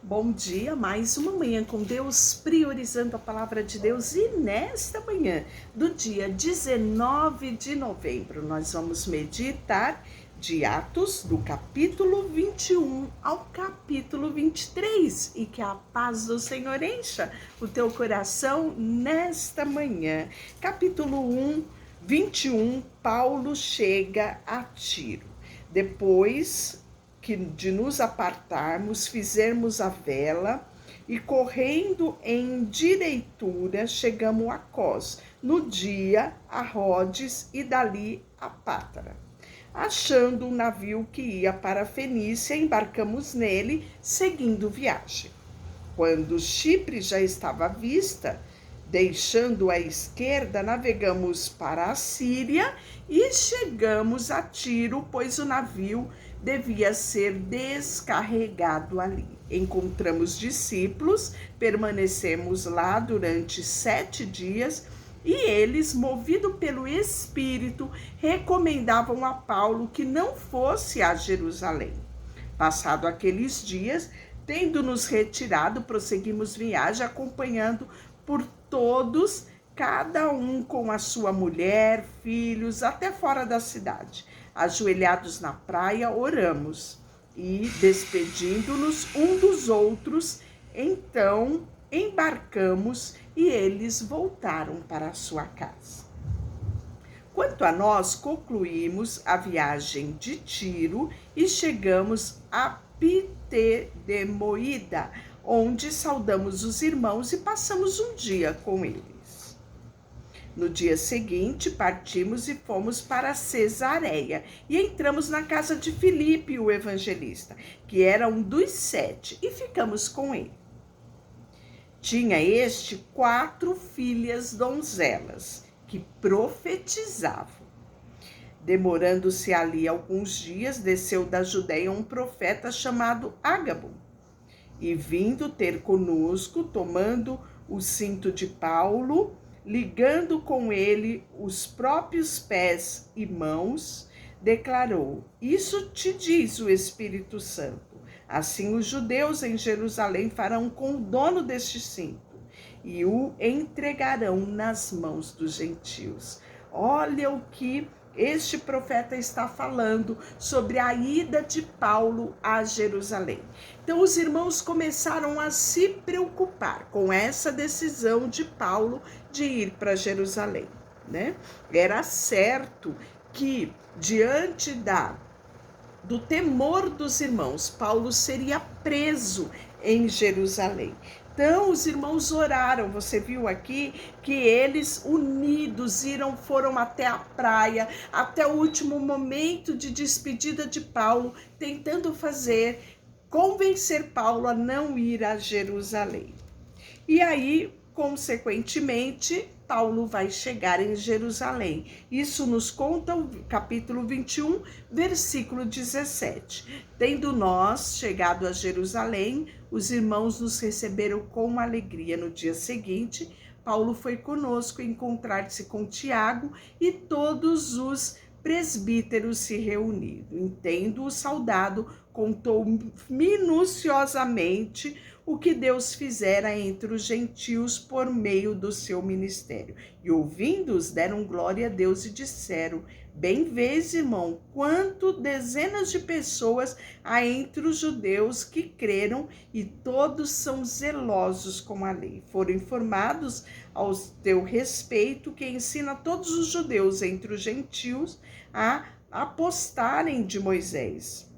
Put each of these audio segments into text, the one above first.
Bom dia, mais uma manhã com Deus, priorizando a palavra de Deus. E nesta manhã do dia 19 de novembro, nós vamos meditar de Atos, do capítulo 21 ao capítulo 23. E que a paz do Senhor encha o teu coração nesta manhã. Capítulo 21, Paulo chega a Tiro. Depois de nos apartarmos, fizermos a vela e correndo em direitura, chegamos a Cós, no dia a Rhodes e dali a Pátara. Achando um navio que ia para a Fenícia, embarcamos nele, seguindo viagem. Quando Chipre já estava à vista, deixando à esquerda, navegamos para a Síria e chegamos a Tiro, pois o navio devia ser descarregado ali. Encontramos discípulos, permanecemos lá durante 7 dias e eles, movidos pelo Espírito, recomendavam a Paulo que não fosse a Jerusalém. Passado aqueles dias, tendo-nos retirado, prosseguimos viagem, acompanhando por todos, cada um com a sua mulher, filhos, até fora da cidade. Ajoelhados na praia, oramos e, despedindo-nos um dos outros, então embarcamos e eles voltaram para a sua casa. Quanto a nós, concluímos a viagem de Tiro e chegamos a Pitedemoída, onde saudamos os irmãos e passamos um dia com eles. No dia seguinte, partimos e fomos para Cesareia e entramos na casa de Filipe, o evangelista, que era um dos 7, e ficamos com ele. Tinha este 4 filhas donzelas que profetizavam. Demorando-se ali alguns dias, desceu da Judeia um profeta chamado Ágabo, e vindo ter conosco, tomando o cinto de Paulo, ligando com ele os próprios pés e mãos, declarou: isso te diz o Espírito Santo. Assim os judeus em Jerusalém farão com o dono deste cinto e o entregarão nas mãos dos gentios. Olha o que este profeta está falando sobre a ida de Paulo a Jerusalém. Então os irmãos começaram a se preocupar com essa decisão de Paulo de ir para Jerusalém, né? Era certo que, diante do temor dos irmãos, Paulo seria preso em Jerusalém. Então os irmãos oraram, você viu aqui que eles unidos foram até a praia, até o último momento de despedida de Paulo, tentando convencer Paulo a não ir a Jerusalém. E aí, consequentemente, Paulo vai chegar em Jerusalém. Isso nos conta o capítulo 21, versículo 17. Tendo nós chegado a Jerusalém, os irmãos nos receberam com alegria. No dia seguinte, Paulo foi conosco encontrar-se com Tiago e todos os presbíteros se reuniram. Tendo-o saudado, contou minuciosamente o que Deus fizera entre os gentios por meio do seu ministério. E ouvindo-os, deram glória a Deus e disseram: bem vês, irmão, quanto dezenas de pessoas há entre os judeus que creram, e todos são zelosos com a lei. Foram informados ao teu respeito que ensina todos os judeus entre os gentios a apostatarem de Moisés,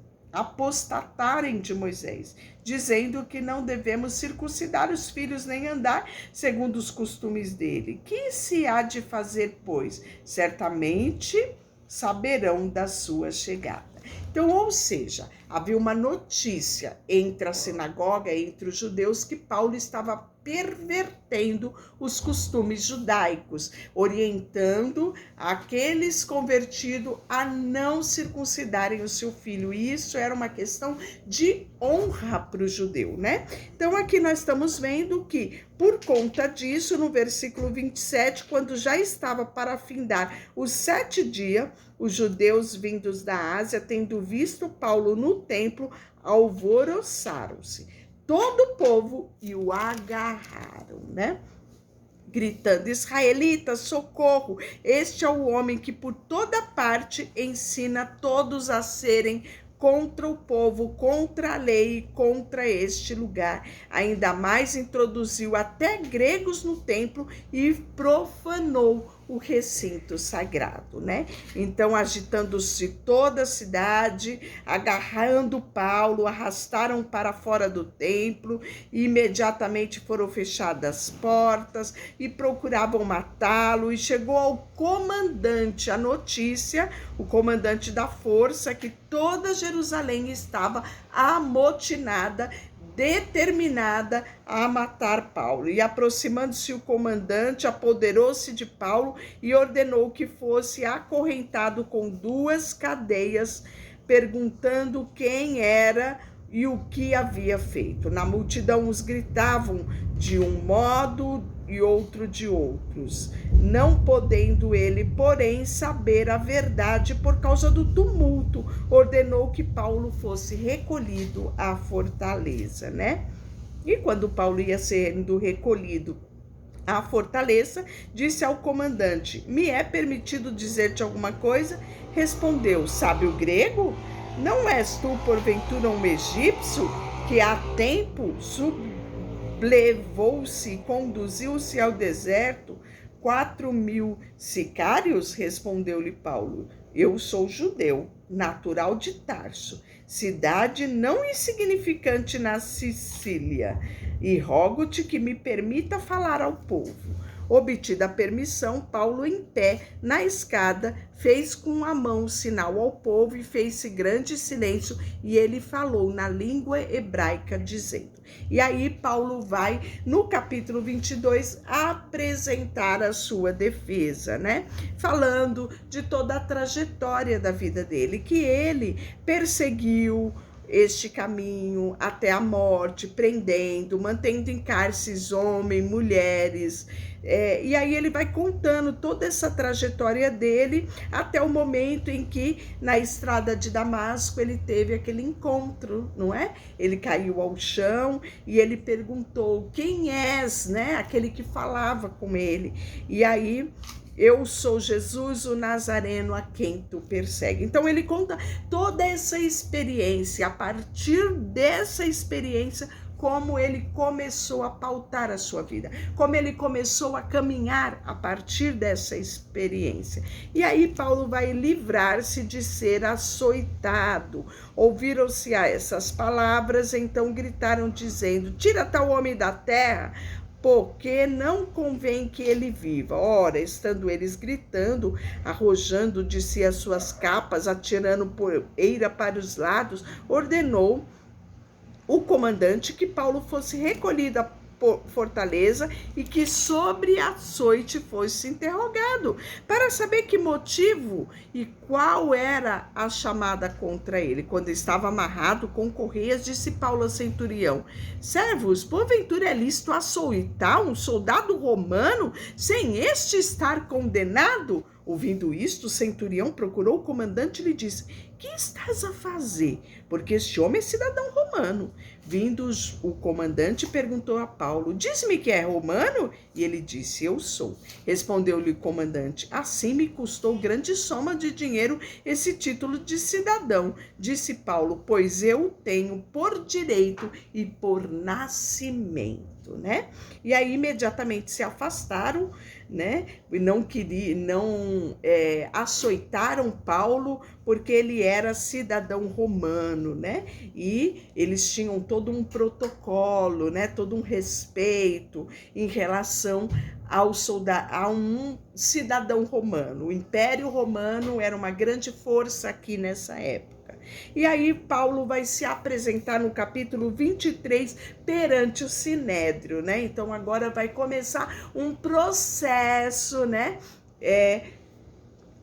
dizendo que não devemos circuncidar os filhos nem andar segundo os costumes dele. Que se há de fazer, pois? Certamente saberão da sua chegada. Então, ou seja, havia uma notícia entre a sinagoga, entre os judeus, que Paulo estava pervertendo os costumes judaicos, orientando aqueles convertidos a não circuncidarem o seu filho. E isso era uma questão de honra para o judeu, né? Então aqui nós estamos vendo que, por conta disso, no versículo 27, quando já estava para findar os 7 dias, os judeus vindos da Ásia, tendo visto Paulo no templo, alvoroçaram-se. todo o povo e o agarraram, né? Gritando: israelitas, socorro! Este é o homem que por toda parte ensina todos a serem contra o povo, contra a lei e contra este lugar. Ainda mais introduziu até gregos no templo e profanou o recinto sagrado, né? Então, agitando-se toda a cidade, agarrando Paulo, arrastaram para fora do templo, e imediatamente foram fechadas as portas e procuravam matá-lo, e chegou ao comandante a notícia, o comandante da força, que toda Jerusalém estava amotinada, determinada a matar Paulo. E aproximando-se o comandante, apoderou-se de Paulo e ordenou que fosse acorrentado com 2 cadeias, perguntando quem era e o que havia feito. Na multidão os gritavam de um modo e outro de outros, não podendo ele, porém, saber a verdade por causa do tumulto, ordenou que Paulo fosse recolhido à fortaleza, né? E quando Paulo ia sendo recolhido à fortaleza, disse ao comandante: me é permitido dizer-te alguma coisa? Respondeu: sabe o grego? Não és tu, porventura, um egípcio que há tempo sublevou-se e conduziu-se ao deserto 4.000 sicários? Respondeu-lhe Paulo: eu sou judeu, natural de Tarso, cidade não insignificante na Sicília, e rogo-te que me permita falar ao povo. Obtida a permissão, Paulo, em pé na escada, fez com a mão sinal ao povo e fez-se grande silêncio, e ele falou na língua hebraica, dizendo. E aí Paulo vai, no capítulo 22, apresentar a sua defesa, né? Falando de toda a trajetória da vida dele, que ele perseguiu este caminho até a morte, prendendo, mantendo em cárceres homens, mulheres, e aí ele vai contando toda essa trajetória dele até o momento em que na estrada de Damasco ele teve aquele encontro, não é? Ele caiu ao chão e ele perguntou: quem és, né? Aquele que falava com ele. E aí: eu sou Jesus, o Nazareno, a quem tu persegue. Então ele conta toda essa experiência, a partir dessa experiência, como ele começou a pautar a sua vida, como ele começou a caminhar a partir dessa experiência. E aí Paulo vai livrar-se de ser açoitado. Ouviram-se a essas palavras, então gritaram dizendo: tira tal homem da terra, porque não convém que ele viva. Ora, estando eles gritando, arrojando de si as suas capas, atirando poeira para os lados, ordenou o comandante que Paulo fosse recolhido à fortaleza e que sobre açoite fosse interrogado, para saber que motivo e qual era a chamada contra ele. Quando estava amarrado com correias, disse Paulo ao centurião: servos, porventura é lícito açoitar um soldado romano sem este estar condenado? Ouvindo isto, o centurião procurou o comandante e lhe disse: que estás a fazer? Porque este homem é cidadão romano. Vindo o comandante, perguntou a Paulo: diz-me que é romano? E ele disse: eu sou. Respondeu-lhe o comandante: assim me custou grande soma de dinheiro esse título de cidadão. Disse Paulo: pois eu tenho por direito e por nascimento, né? E aí imediatamente se afastaram, né? E não açoitaram Paulo, porque ele era cidadão romano, né? E eles tinham todo um protocolo, né? Todo um respeito em relação a um cidadão romano. O Império Romano era uma grande força aqui nessa época. E aí Paulo vai se apresentar no capítulo 23 perante o Sinédrio, né? Então agora vai começar um processo, né?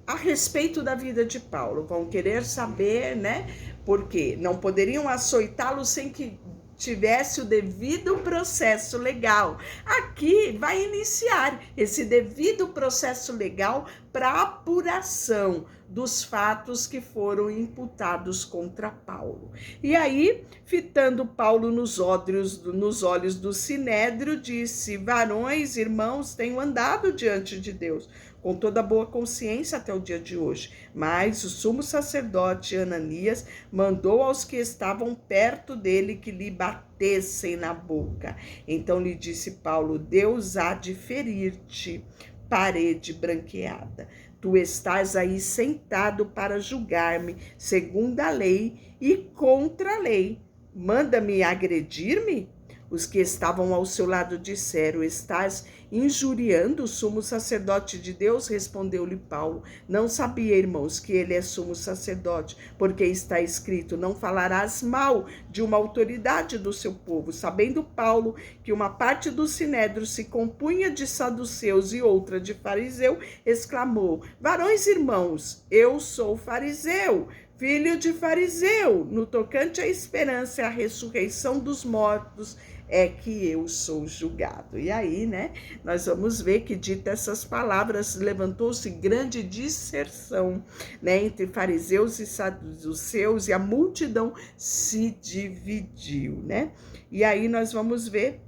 A respeito da vida de Paulo. Vão querer saber, né? Porque não poderiam açoitá-lo sem que tivesse o devido processo legal. Aqui vai iniciar esse devido processo legal para apuração dos fatos que foram imputados contra Paulo. E aí, fitando Paulo nos olhos do sinédrio, disse: varões, irmãos, tenho andado diante de Deus com toda boa consciência até o dia de hoje. Mas o sumo sacerdote Ananias mandou aos que estavam perto dele que lhe batessem na boca. Então lhe disse Paulo: Deus há de ferir-te, parede branqueada. Tu estás aí sentado para julgar-me segundo a lei e contra a lei. Manda-me agredir-me? Os que estavam ao seu lado disseram: estás injuriando o sumo sacerdote de Deus? Respondeu-lhe Paulo: não sabia, irmãos, que ele é sumo sacerdote, porque está escrito: não falarás mal de uma autoridade do seu povo. Sabendo Paulo que uma parte do sinédrio se compunha de saduceus e outra de fariseu, exclamou: varões, irmãos, eu sou fariseu, filho de fariseu. No tocante à esperança e à ressurreição dos mortos, é que eu sou julgado. E aí, né, nós vamos ver que, dita essas palavras, levantou-se grande disserção, né, entre fariseus e saduceus, e a multidão se dividiu, né? E aí nós vamos ver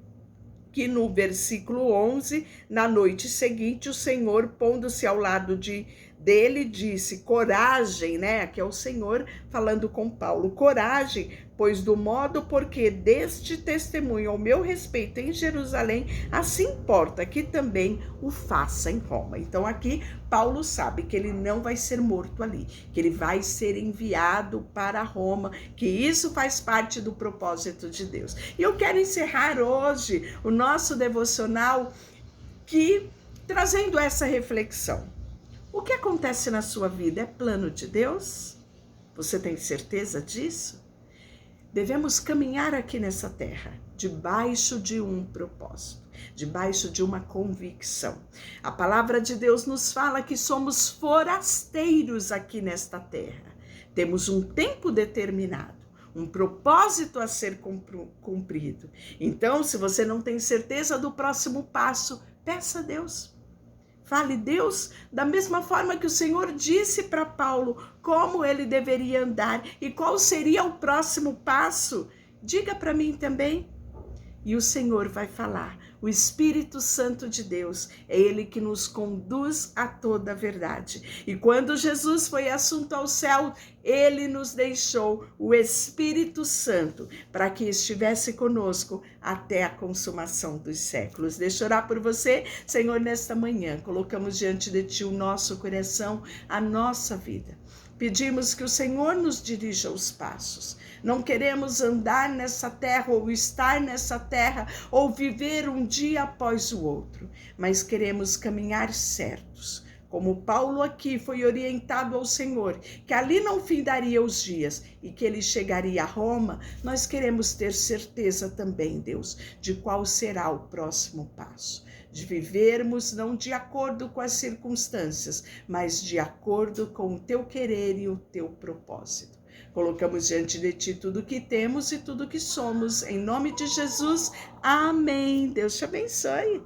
que no versículo 11, na noite seguinte, o Senhor, pondo-se ao lado dele, disse: coragem, né? Que é o Senhor falando com Paulo: coragem, pois do modo porque deste testemunho ao meu respeito em Jerusalém, assim importa que também o faça em Roma. Então aqui Paulo sabe que ele não vai ser morto ali, que ele vai ser enviado para Roma, que isso faz parte do propósito de Deus. E eu quero encerrar hoje o nosso devocional trazendo essa reflexão. O que acontece na sua vida é plano de Deus? Você tem certeza disso? Devemos caminhar aqui nessa terra, debaixo de um propósito, debaixo de uma convicção. A palavra de Deus nos fala que somos forasteiros aqui nesta terra. Temos um tempo determinado, um propósito a ser cumprido. Então, se você não tem certeza do próximo passo, peça a Deus. Fale: Deus, da mesma forma que o Senhor disse para Paulo como ele deveria andar e qual seria o próximo passo, diga para mim também. E o Senhor vai falar. O Espírito Santo de Deus é ele que nos conduz a toda a verdade. E quando Jesus foi assunto ao céu, ele nos deixou o Espírito Santo para que estivesse conosco até a consumação dos séculos. Deixa eu orar por você. Senhor, nesta manhã, colocamos diante de Ti o nosso coração, a nossa vida. Pedimos que o Senhor nos dirija os passos. Não queremos andar nessa terra ou estar nessa terra ou viver um dia após o outro, mas queremos caminhar certos. Como Paulo aqui foi orientado ao Senhor, que ali não findaria os dias e que ele chegaria a Roma, nós queremos ter certeza também, Deus, de qual será o próximo passo. De vivermos não de acordo com as circunstâncias, mas de acordo com o Teu querer e o Teu propósito. Colocamos diante de Ti tudo que temos e tudo que somos. Em nome de Jesus, amém. Deus te abençoe.